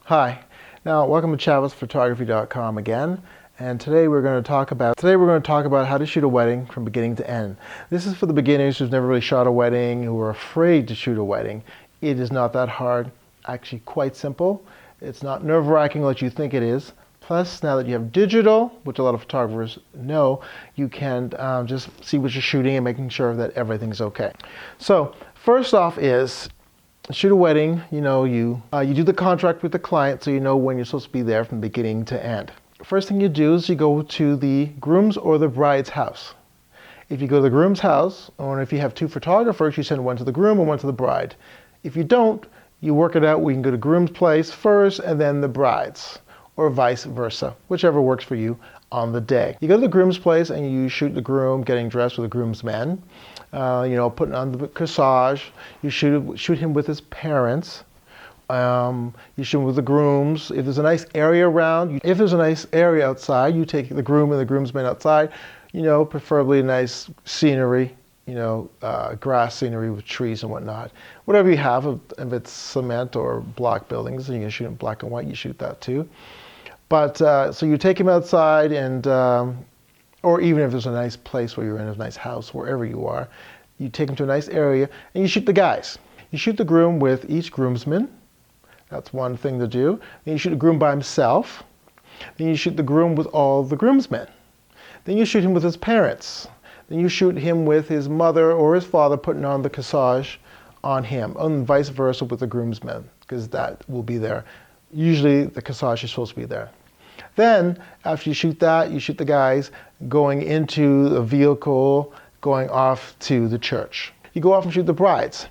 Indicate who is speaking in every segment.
Speaker 1: Hi. Now, welcome to chavisphotography.com again. And today we're going to talk about how to shoot a wedding from beginning to end. This is for the beginners who've never really shot a wedding, who are afraid to shoot a wedding. It is not that hard, actually quite simple. It's not nerve-wracking like you think it is. Plus, now that you have digital, which a lot of photographers know, you can just see what you're shooting and making sure that everything's okay. So, first off is shoot a wedding. You do the contract with the client so you know when you're supposed to be there from beginning to end. First thing you do is you go to the groom's or the bride's house. If you go to the groom's house, or if you have two photographers, you send one to the groom and one to the bride. If you don't, you work it out. We can go to groom's place first and then the bride's, or vice versa, whichever works for you on the day. You go to the groom's place and you shoot the groom getting dressed with the groomsmen. Putting on the corsage. You shoot him with his parents. You shoot him with the grooms. If there's a nice area around, if there's a nice area outside, you take the groom and the groomsmen outside. Preferably nice scenery. Grass scenery with trees and whatnot. Whatever you have, if it's cement or block buildings, and you can shoot in black and white, you shoot that too. But so you take him outside, and or even if there's a nice place where you're in, a nice house, wherever you are, you take him to a nice area and you shoot the guys. You shoot the groom with each groomsman. That's one thing to do. Then you shoot the groom by himself. Then you shoot the groom with all the groomsmen. Then you shoot him with his parents. Then you shoot him with his mother or his father putting on the corsage on him, and vice versa with the groomsmen, because that will be there. Usually the corsage is supposed to be there. Then, after you shoot that, you shoot the guys going into the vehicle, going off to the church. You go off and shoot the brides.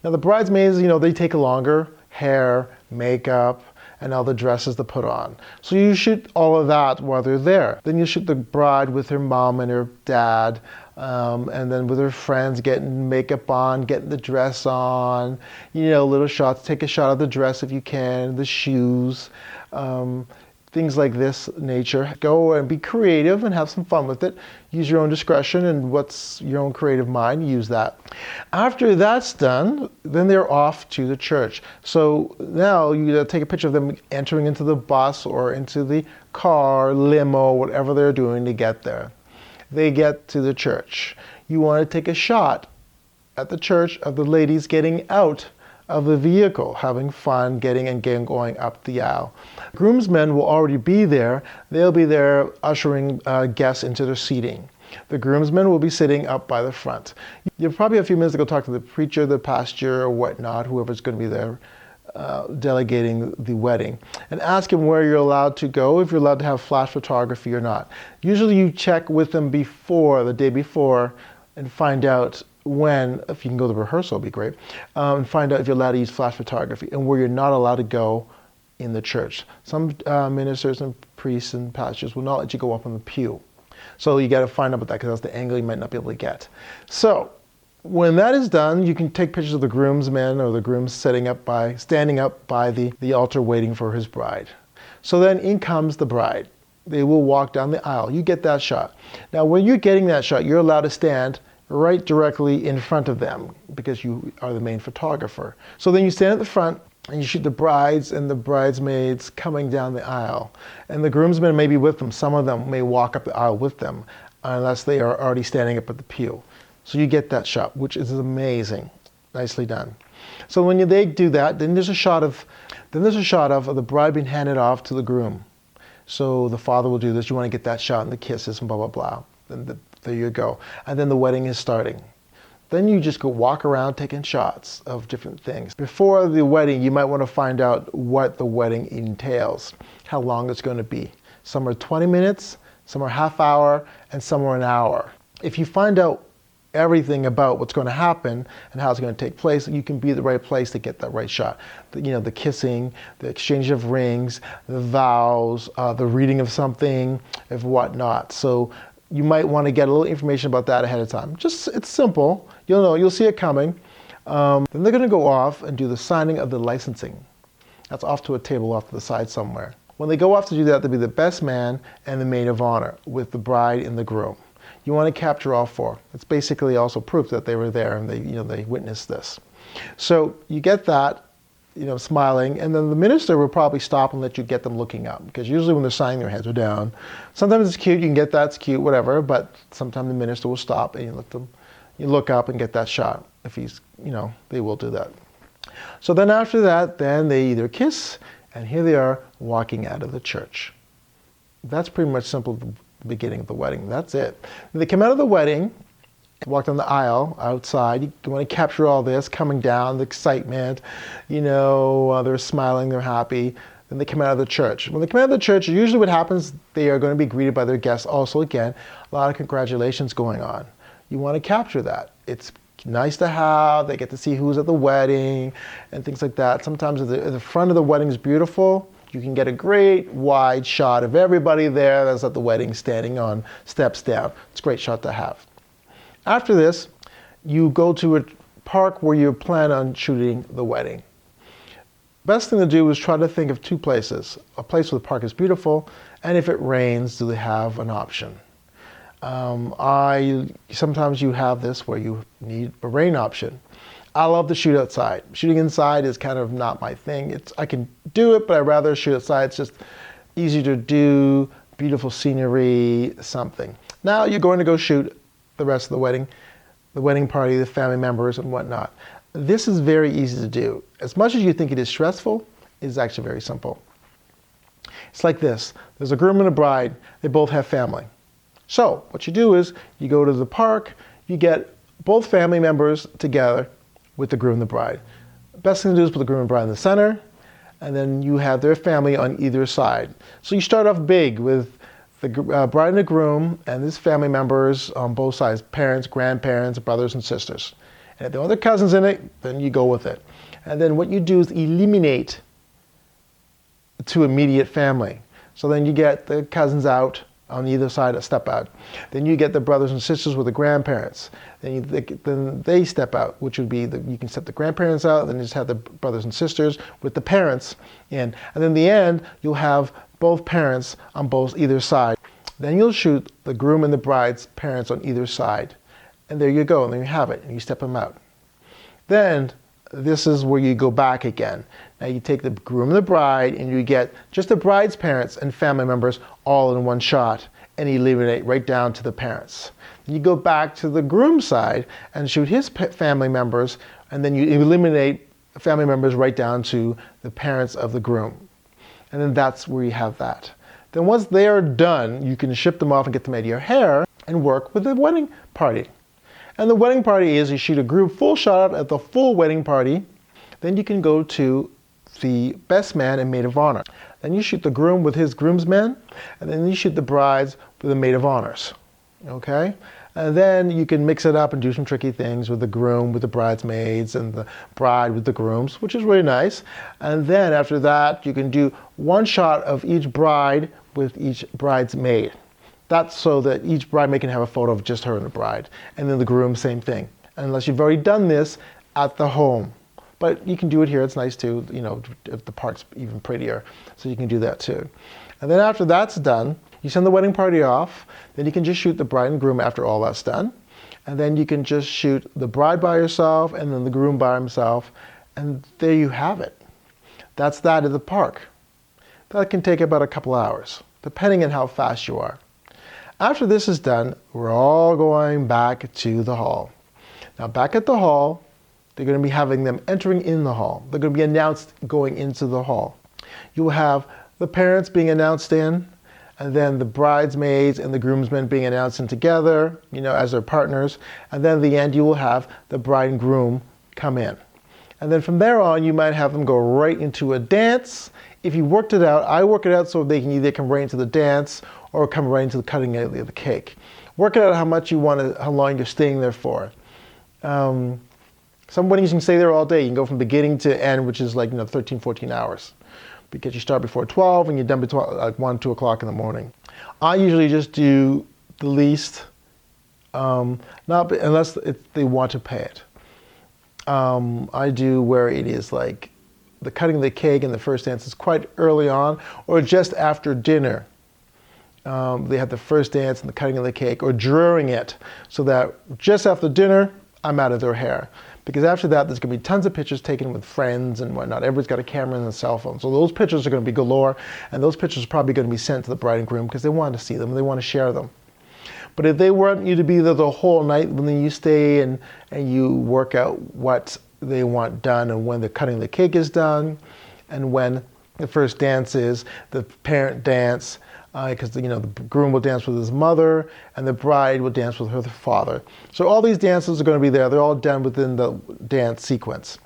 Speaker 1: Now the bridesmaids, they take longer, hair, makeup, and all the dresses to put on. So you shoot all of that while they're there. Then you shoot the bride with her mom and her dad, and then with her friends getting makeup on, getting the dress on, little shots. Take a shot of the dress if you can, the shoes, things like this nature. Go and be creative and have some fun with it. Use your own discretion and what's your own creative mind, use that. After that's done, then they're off to the church. So now you take a picture of them entering into the bus or into the car, limo, whatever they're doing to get there. They get to the church. You want to take a shot at the church of the ladies getting out of the vehicle, having fun, going up the aisle. Groomsmen will already be there. They'll be there ushering guests into their seating. The groomsmen will be sitting up by the front. You'll probably have a few minutes to go talk to the preacher, the pastor, or whatnot, whoever's going to be there delegating the wedding, and ask him where you're allowed to go, if you're allowed to have flash photography or not. Usually you check with them the day before, and find out when, if you can go to the rehearsal, it'd be great, and find out if you're allowed to use flash photography and where you're not allowed to go in the church. Some ministers and priests and pastors will not let you go up on the pew. So you got to find out about that, because that's the angle you might not be able to get. So when that is done, you can take pictures of the groomsmen or the groom standing up by the altar waiting for his bride. So then in comes the bride. They will walk down the aisle. You get that shot. Now when you're getting that shot, you're allowed to stand right directly in front of them, because you are the main photographer. So then you stand at the front and you shoot the brides and the bridesmaids coming down the aisle. And the groomsmen may be with them. Some of them may walk up the aisle with them, unless they are already standing up at the pew. So you get that shot, which is amazing. Nicely done. So when they do that, then there's a shot of the bride being handed off to the groom. So the father will do this. You want to get that shot and the kisses and blah, blah, blah. There you go. And then the wedding is starting. Then you just go walk around taking shots of different things. Before the wedding, you might want to find out what the wedding entails, how long it's going to be. Some are 20 minutes, some are half hour, and some are an hour. If you find out everything about what's going to happen and how it's going to take place, you can be at the right place to get that right shot. The kissing, the exchange of rings, the vows, the reading of something, and whatnot. So you might want to get a little information about that ahead of time. It's simple. You'll see it coming. Then they're going to go off and do the signing of the licensing. That's off to a table off to the side somewhere. When they go off to do that, they'll be the best man and the maid of honor with the bride and the groom. You want to capture all four. It's basically also proof that they were there and they witnessed this. So you get that. smiling, and then the minister will probably stop and let you get them looking up, because usually when they're signing, their heads are down. Sometimes it's cute, you can get that, it's cute, whatever, but sometimes the minister will stop and you look up and get that shot. If they will do that. So then after that, then they either kiss, and here they are walking out of the church. That's pretty much simple, the beginning of the wedding. That's it. They come out of the wedding, walk down the aisle outside. You want to capture all this coming down, the excitement. They're smiling, they're happy. Then they come out of the church. When they come out of the church, usually what happens, they are going to be greeted by their guests. Also, again, a lot of congratulations going on. You want to capture that. It's nice to have. They get to see who's at the wedding and things like that. Sometimes if the front of the wedding is beautiful, you can get a great wide shot of everybody there that's at the wedding standing on steps down. It's a great shot to have. After this, you go to a park where you plan on shooting the wedding. Best thing to do is try to think of two places. A place where the park is beautiful, and if it rains, do they have an option? Sometimes you have this where you need a rain option. I love to shoot outside. Shooting inside is kind of not my thing. I can do it, but I'd rather shoot outside. It's just easy to do, beautiful scenery, something. Now you're going to go shoot the rest of the wedding party, the family members and whatnot. This is very easy to do. As much as you think it is stressful, it is actually very simple. It's like this. There's a groom and a bride. They both have family. So what you do is you go to the park, you get both family members together with the groom and the bride. Best thing to do is put the groom and bride in the center, and then you have their family on either side. So you start off big with the bride and the groom and his family members on both sides, parents, grandparents, brothers and sisters. And if there are other cousins in it, then you go with it. And then what you do is eliminate the two immediate family. So then you get the cousins out on either side, a step out. Then you get the brothers and sisters with the grandparents. Then they step out, which would be, you can set the grandparents out, then you just have the brothers and sisters with the parents in. And then in the end, you'll have both parents on either side. Then you'll shoot the groom and the bride's parents on either side. And there you go, and there you have it, and you step them out. Then this is where you go back again. Now you take the groom and the bride, and you get just the bride's parents and family members all in one shot, and eliminate right down to the parents. Then you go back to the groom's side and shoot his family members, and then you eliminate family members right down to the parents of the groom. And then that's where you have that. Then once they are done, you can ship them off and get them out of your hair and work with the wedding party. And the wedding party is you shoot a group full shot at the full wedding party. Then you can go to the best man and maid of honor. Then you shoot the groom with his groomsmen, and then you shoot the brides with the maid of honors. Okay? And then you can mix it up and do some tricky things with the groom, with the bridesmaids, and the bride with the grooms, which is really nice. And then after that, you can do one shot of each bride with each bridesmaid. That's so that each bridesmaid can have a photo of just her and the bride. And then the groom, same thing. Unless you've already done this at the home. But you can do it here, it's nice too, if the park's even prettier. So you can do that too. And then after that's done, you send the wedding party off, then you can just shoot the bride and groom after all that's done. And then you can just shoot the bride by herself and then the groom by himself. And there you have it. That's that at the park. That can take about a couple hours, depending on how fast you are. After this is done, we're all going back to the hall. Now back at the hall, they're going to be having them entering in the hall. They're going to be announced going into the hall. You will have the parents being announced in, and then the bridesmaids and the groomsmen being announced in together, as their partners. And then at the end, you will have the bride and groom come in. And then from there on, you might have them go right into a dance. If you worked it out, I work it out so they can either come right into the dance or come right into the cutting of the cake. Work it out how much you want how long you're staying there for. Some weddings you can stay there all day. You can go from beginning to end, which is like 13, 14 hours. Because you start before 12 and you're done between like 1, 2 o'clock in the morning. I usually just do the least, unless they want to pay it. I do where it is like the cutting of the cake and the first dance is quite early on, or just after dinner. They have the first dance and the cutting of the cake, or during it, so that just after dinner, I'm out of their hair. Because after that, there's going to be tons of pictures taken with friends and whatnot. Everybody's got a camera and a cell phone. So those pictures are going to be galore, and those pictures are probably going to be sent to the bride and groom because they want to see them, they want to share them. But if they want you to be there the whole night, then you stay and you work out what they want done, and when the cutting the cake is done, and when the first dance is, the parent dance, because the groom will dance with his mother and the bride will dance with her father. So all these dances are going to be there. They're all done within the dance sequence.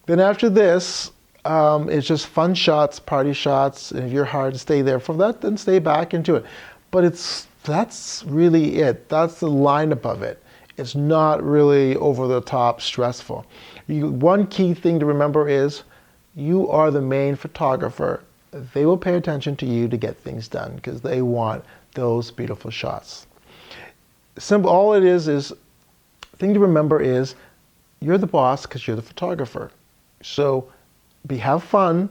Speaker 1: Then after this, it's just fun shots, party shots. And if you're hard to stay there for that, then stay back into it. But that's really it. That's the lineup of it. It's not really over the top stressful. One key thing to remember is you are the main photographer. They will pay attention to you to get things done because they want those beautiful shots. Simple. All it is thing to remember is you're the boss because you're the photographer. So have fun,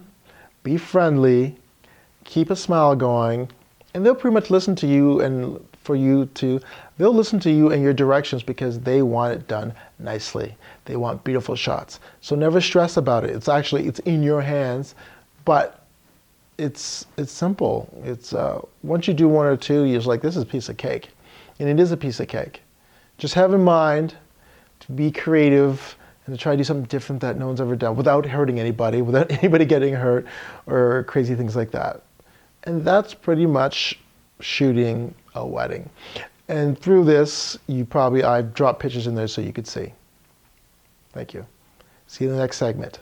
Speaker 1: be friendly, keep a smile going, and they'll pretty much listen to you, and they'll listen to you and your directions because they want it done nicely. They want beautiful shots. So never stress about it. It's in your hands, but it's simple. It's once you do one or two, you're just like, this is a piece of cake. And it is a piece of cake. Just have in mind to be creative and to try to do something different that no one's ever done without hurting anybody, without anybody getting hurt or crazy things like that. And that's pretty much shooting a wedding. And through this, I've dropped pictures in there so you could see. Thank you. See you in the next segment.